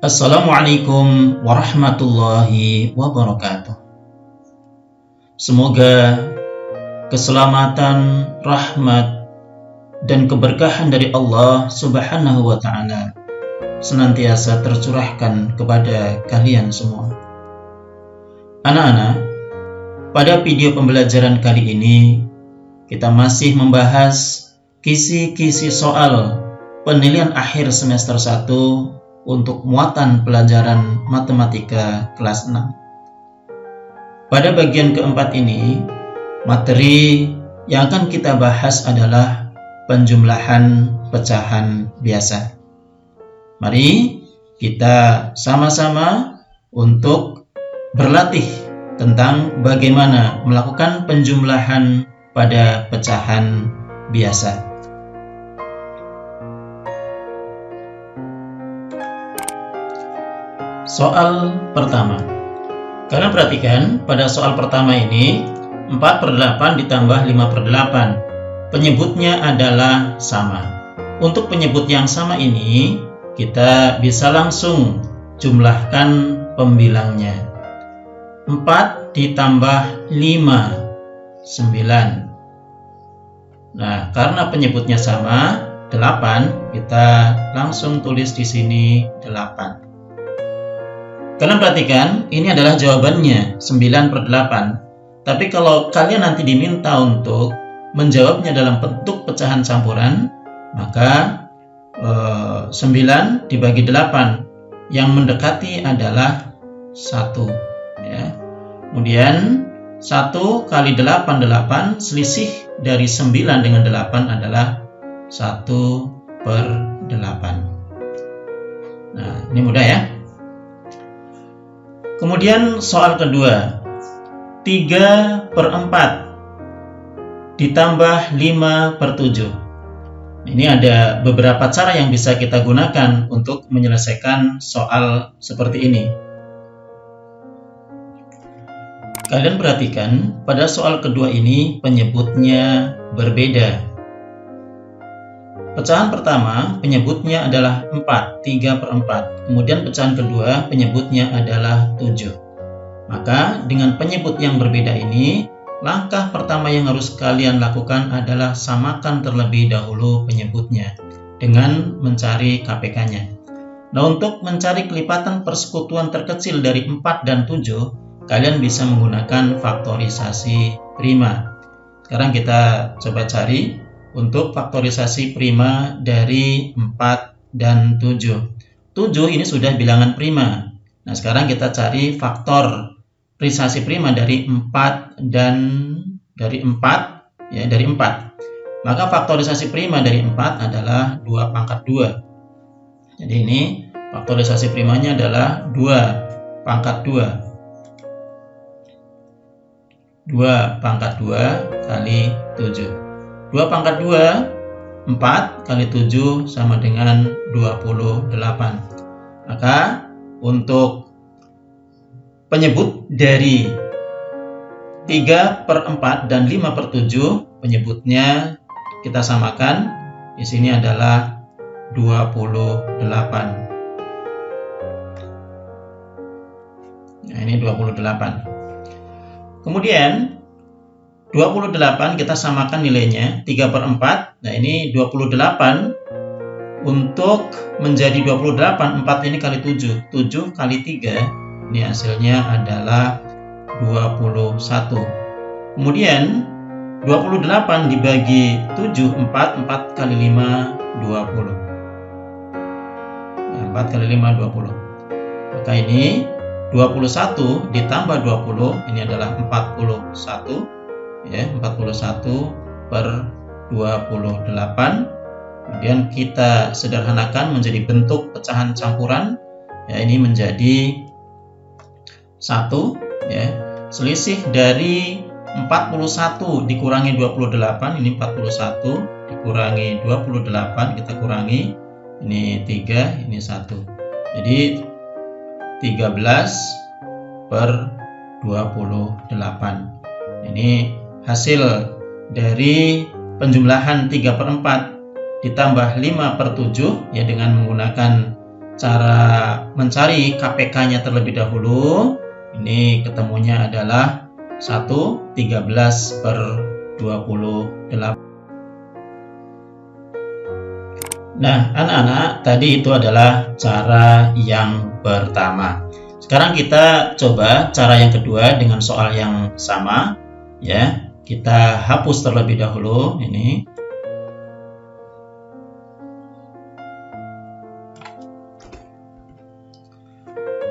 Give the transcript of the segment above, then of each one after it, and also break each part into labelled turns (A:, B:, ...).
A: Assalamualaikum warahmatullahi wabarakatuh. Semoga keselamatan, rahmat, dan keberkahan dari Allah Subhanahu wa Ta'ala senantiasa tercurahkan kepada kalian semua. Anak-anak, pada video pembelajaran kali ini kita masih membahas kisi-kisi soal penilaian akhir semester 1 untuk muatan pelajaran matematika kelas 6. Pada bagian keempat ini, materi yang akan kita bahas adalah penjumlahan pecahan biasa. Mari kita sama-sama untuk berlatih tentang bagaimana melakukan penjumlahan pada pecahan biasa. Soal pertama. Kalian perhatikan, pada soal pertama ini 4/8 ditambah 5/8. Penyebutnya adalah sama. Untuk penyebut yang sama ini, kita bisa langsung jumlahkan pembilangnya. 4 ditambah 5, 9. Nah, karena penyebutnya sama, 8, kita langsung tulis di sini 8. Kalian perhatikan, ini adalah jawabannya 9/8. Tapi kalau kalian nanti diminta untuk menjawabnya dalam bentuk pecahan campuran, maka 9 dibagi 8 yang mendekati /1 ya. Kemudian 1 kali 8, selisih dari 9 dengan 8 adalah 1/8. Nah, ini mudah ya. Kemudian soal kedua, 3/4 ditambah 5/7. Ini ada beberapa cara yang bisa kita gunakan untuk menyelesaikan soal seperti ini. Kalian perhatikan, pada soal kedua ini penyebutnya berbeda. Pecahan pertama penyebutnya adalah 4, 3/4. Kemudian pecahan kedua penyebutnya adalah 7. Maka dengan penyebut yang berbeda ini, langkah pertama yang harus kalian lakukan adalah samakan terlebih dahulu penyebutnya dengan mencari KPK-nya. Nah, untuk mencari kelipatan persekutuan terkecil dari 4 dan 7, kalian bisa menggunakan faktorisasi prima. Sekarang kita coba cari untuk faktorisasi prima dari 4 dan 7. 7 ini sudah bilangan prima. Nah, sekarang kita cari faktorisasi prima dari 4 dan dari 4 ya, dari 4. Maka faktorisasi prima dari 4 adalah 2/2. Jadi ini faktorisasi primanya adalah 2/2. 2/2 kali 7. 2/2, 4 kali 7 sama dengan 28. Maka untuk penyebut dari 3/4 dan 5/7, penyebutnya kita samakan. Di sini adalah 28. Nah, ini 28. Kemudian 28 kita samakan nilainya 3/4. Nah, ini 28 untuk menjadi 28, 4 ini kali 7. 7 kali 3, ini hasilnya adalah 21. Kemudian 28 dibagi 7, 4 kali 5, 20. Nah, 4 kali 5, 20. Maka ini 21 ditambah 20, ini adalah 41. Ya, 41/28. Kemudian kita sederhanakan menjadi bentuk pecahan campuran. Ya, ini menjadi 1 ya. Selisih dari 41 dikurangi 28, ini 41 dikurangi 28, kita kurangi, ini 3, ini 1. Jadi 13/28. Ini hasil dari penjumlahan 3/4 ditambah 5/7 ya, dengan menggunakan cara mencari KPK-nya terlebih dahulu. Ini ketemunya adalah 1/13/28. Nah, anak-anak, tadi itu adalah cara yang pertama. Sekarang kita coba cara yang kedua dengan soal yang sama, ya. Kita hapus terlebih dahulu ini.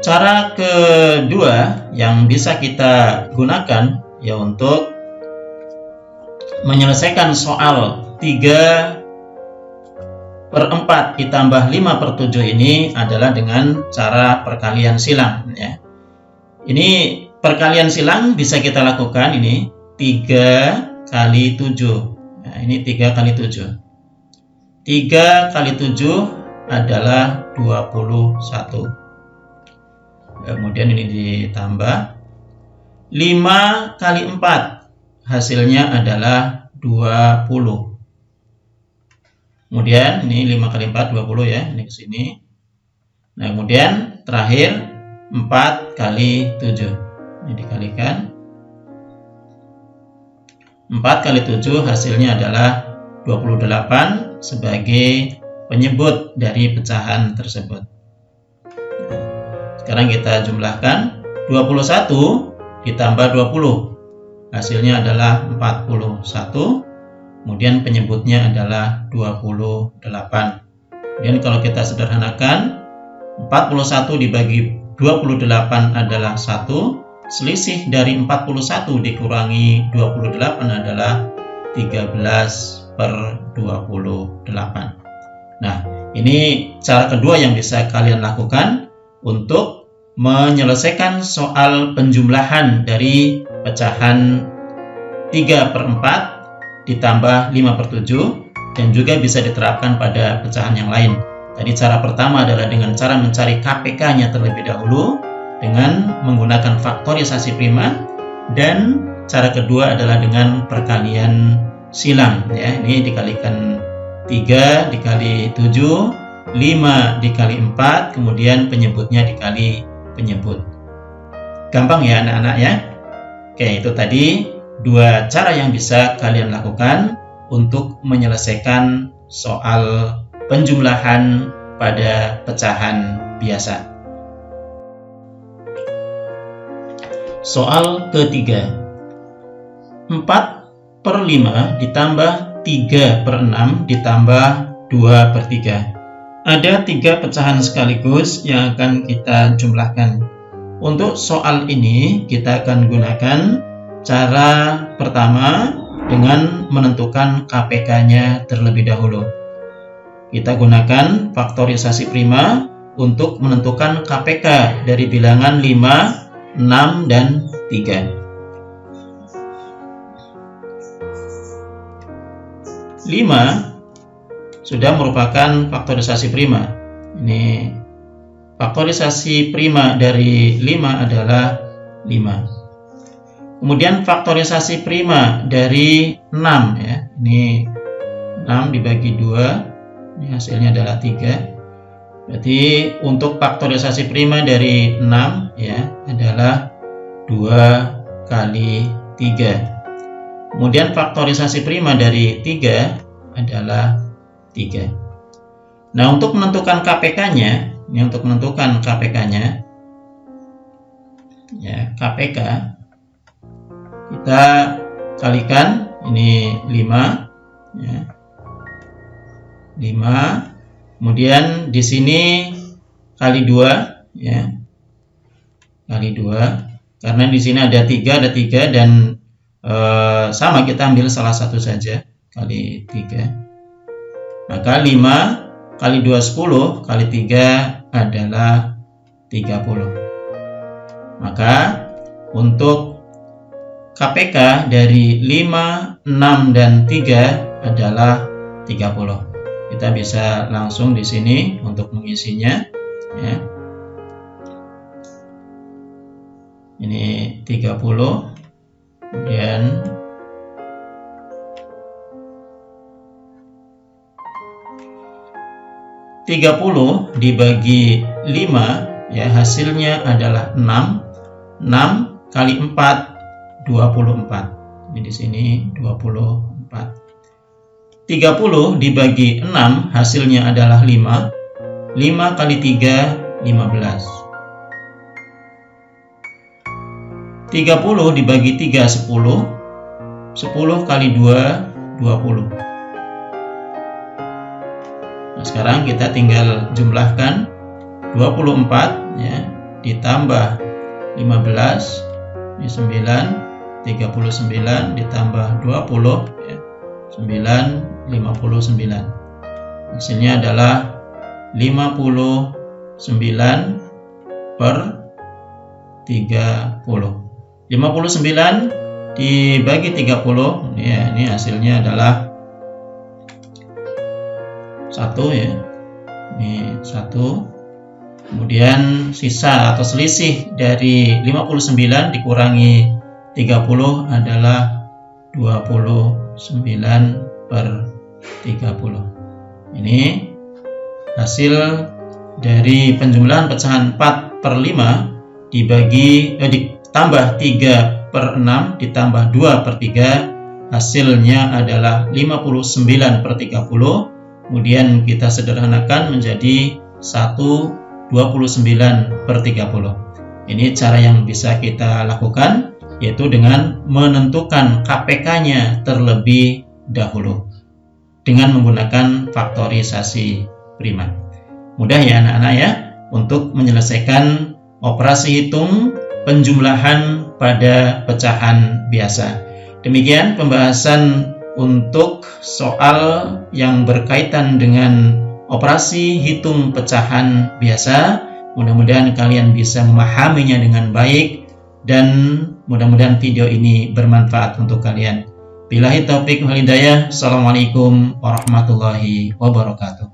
A: Cara kedua yang bisa kita gunakan ya untuk menyelesaikan soal 3/4 ditambah 5/7 ini adalah dengan cara perkalian silang ya. Ini perkalian silang bisa kita lakukan ini 3 kali 7. Nah, ini 3 kali 7. 3 kali 7 adalah 21. Kemudian ini ditambah 5 kali 4 hasilnya adalah 20. Kemudian ini 5 kali 4 20 ya, ini ke sini. Nah, kemudian terakhir 4 kali 7. Ini dikalikan 4 kali 7 hasilnya adalah 28 sebagai penyebut dari pecahan tersebut. Sekarang kita jumlahkan 21 ditambah 20 hasilnya adalah 41, kemudian penyebutnya adalah 28. Kemudian kalau kita sederhanakan 41 dibagi 28 adalah 1, selisih dari 41 dikurangi 28 adalah 13/28. Nah, ini cara kedua yang bisa kalian lakukan untuk menyelesaikan soal penjumlahan dari pecahan 3/4 ditambah 5/7 dan juga bisa diterapkan pada pecahan yang lain. Tadi cara pertama adalah dengan cara mencari KPK-nya terlebih dahulu dengan menggunakan faktorisasi prima, dan cara kedua adalah dengan perkalian silang ya. Ini dikalikan 3 dikali 7, 5 dikali 4, kemudian penyebutnya dikali penyebut. Gampang ya anak-anak ya. Oke, itu tadi dua cara yang bisa kalian lakukan untuk menyelesaikan soal penjumlahan pada pecahan biasa. Soal ketiga, 4/5 ditambah 3/6 ditambah 2/3. Ada 3 pecahan sekaligus yang akan kita jumlahkan. Untuk soal ini kita akan gunakan cara pertama dengan menentukan KPK-nya terlebih dahulu. Kita gunakan faktorisasi prima untuk menentukan KPK dari bilangan 5, 6, dan 3. 5 sudah merupakan faktorisasi prima. Ini faktorisasi prima dari 5 adalah 5. Kemudian faktorisasi prima dari 6 ya. Ini 6 dibagi 2, ini hasilnya adalah 3. Berarti untuk faktorisasi prima dari 6 ya adalah 2 kali 3. Kemudian faktorisasi prima dari 3 adalah 3. Nah, untuk menentukan KPK-nya, ini untuk menentukan KPK-nya, ya KPK kita kalikan ini 5, ya 5. Kemudian di sini kali 2, ya kali 2, karena di sini ada 3 dan sama kita ambil salah satu saja kali 3. Maka 5 kali 2 10, kali 3 adalah 30. Maka untuk KPK dari 5, 6, dan 3 adalah 30. Kita bisa langsung di sini untuk mengisinya ya. Ini 30, kemudian dibagi 5 ya, hasilnya adalah 6. 6 kali 4 24. Ini di sini 24. 30 dibagi 6 hasilnya adalah 5. 5 kali 3 15. 30 dibagi 3 10. 10 kali 2 20. Nah, sekarang kita tinggal jumlahkan 24 ya, ditambah 15, ini 9, 39 ditambah 20 ya, 9, 59. Hasilnya adalah 59 per 30. 59 dibagi 30 ya, ini hasilnya adalah 1 ya. Ini 1. Kemudian sisa atau selisih dari 59 dikurangi 30 adalah 29 per 30. Ini hasil dari penjumlahan pecahan 4 per 5 ditambah 3 per 6 ditambah 2 per 3, hasilnya adalah 59 per 30. Kemudian kita sederhanakan menjadi 1/29 per 30. Ini cara yang bisa kita lakukan, yaitu dengan menentukan KPK-nya terlebih dahulu dengan menggunakan faktorisasi prima. Mudah ya anak-anak ya untuk menyelesaikan operasi hitung penjumlahan pada pecahan biasa. Demikian pembahasan untuk soal yang berkaitan dengan operasi hitung pecahan biasa. Mudah-mudahan kalian bisa memahaminya dengan baik dan mudah-mudahan video ini bermanfaat untuk kalian. Billahi taufik wal hidayah. Assalamualaikum warahmatullahi wabarakatuh.